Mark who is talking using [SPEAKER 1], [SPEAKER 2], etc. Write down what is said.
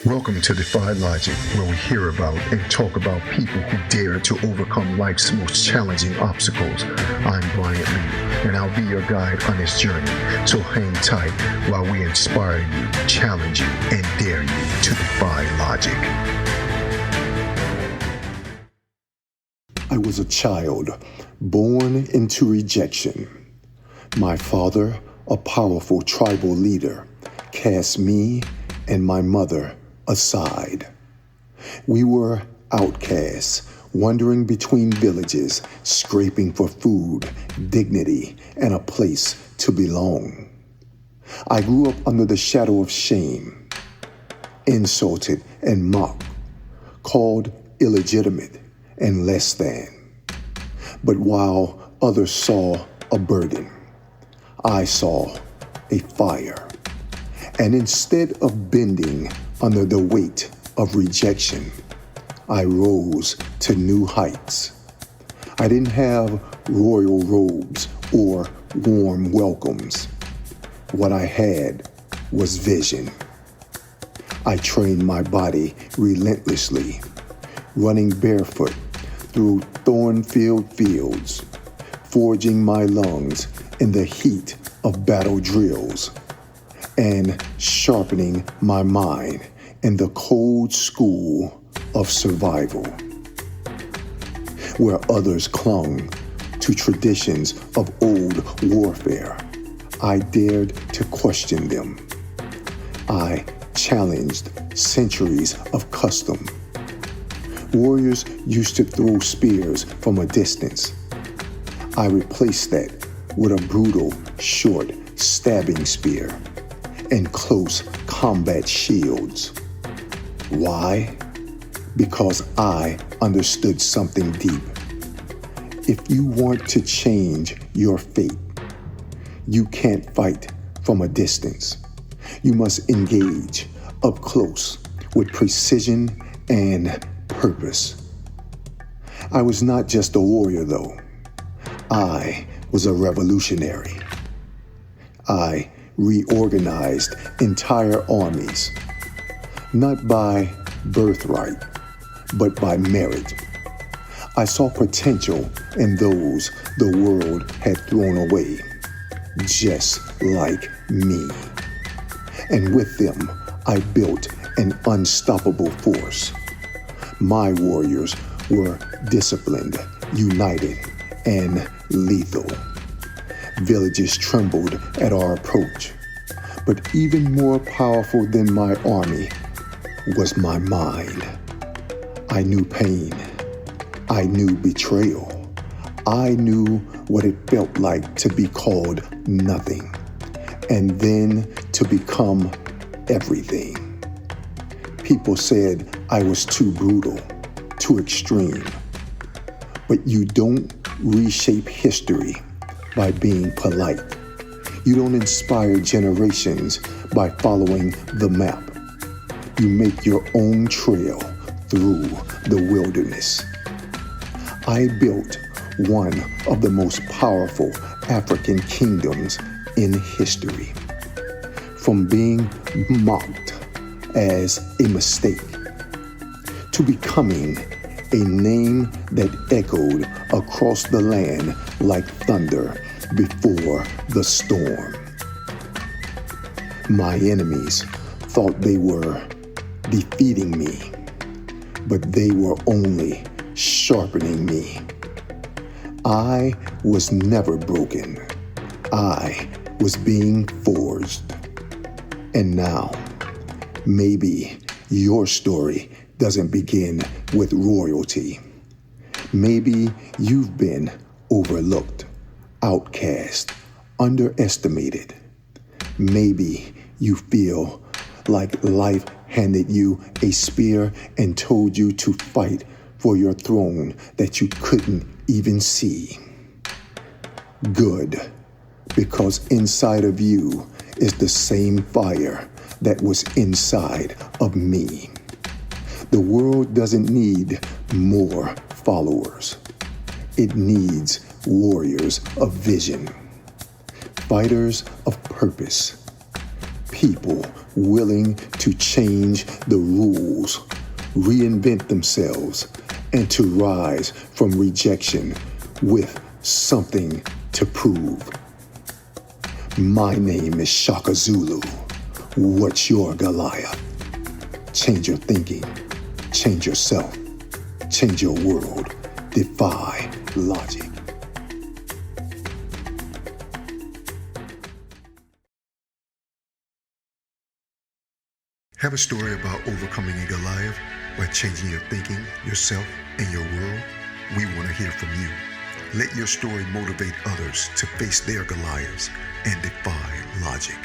[SPEAKER 1] Welcome to Defied Logic, where we hear about and talk about people who dare to overcome life's most challenging obstacles. I'm Bryant Lee, and I'll be your guide on this journey. So hang tight while we inspire you, challenge you, and dare you to defy logic.
[SPEAKER 2] I was a child born into rejection. My father, a powerful tribal leader, cast me and my mother aside. We were outcasts, wandering between villages, scraping for food, dignity, and a place to belong. I grew up under the shadow of shame, insulted and mocked, called illegitimate and less than. But while others saw a burden, I saw a fire. And instead of bending under the weight of rejection, I rose to new heights. I didn't have royal robes or warm welcomes. What I had was vision. I trained my body relentlessly, running barefoot through thorn-filled fields, forging my lungs in the heat of battle drills, and sharpening my mind in the cold school of survival. Where others clung to traditions of old warfare, I dared to question them. I challenged centuries of custom. Warriors used to throw spears from a distance. I replaced that with a brutal, short, stabbing spear and close combat shields. Why? Because I understood something deep. If you want to change your fate, you can't fight from a distance. You must engage up close with precision and purpose. I was not just a warrior, though. I was a revolutionary. I reorganized entire armies, not by birthright, but by merit. I saw potential in those the world had thrown away, just like me. And with them, I built an unstoppable force. My warriors were disciplined, united, and lethal. Villages trembled at our approach. But even more powerful than my army was my mind. I knew pain. I knew betrayal. I knew what it felt like to be called nothing, and then to become everything. People said I was too brutal, too extreme. But you don't reshape history by being polite. You don't inspire generations by following the map. You make your own trail through the wilderness. I built one of the most powerful African kingdoms in history. From being mocked as a mistake to becoming a name that echoed across the land like thunder before the storm. My enemies thought they were defeating me, but they were only sharpening me. I was never broken. I was being forged. And now, maybe your story doesn't begin with royalty. Maybe you've been overlooked, outcast, underestimated. Maybe you feel like life handed you a spear and told you to fight for your throne that you couldn't even see. Good, because inside of you is the same fire that was inside of me. The world doesn't need more followers. It needs warriors of vision, fighters of purpose, people willing to change the rules, reinvent themselves, and to rise from rejection with something to prove. My name is Shaka Zulu. What's your Goliath? Change your thinking, change yourself, change your world, defy logic.
[SPEAKER 1] Have a story about overcoming a Goliath by changing your thinking, yourself, and your world? We want to hear from you. Let your story motivate others to face their Goliaths and defy logic.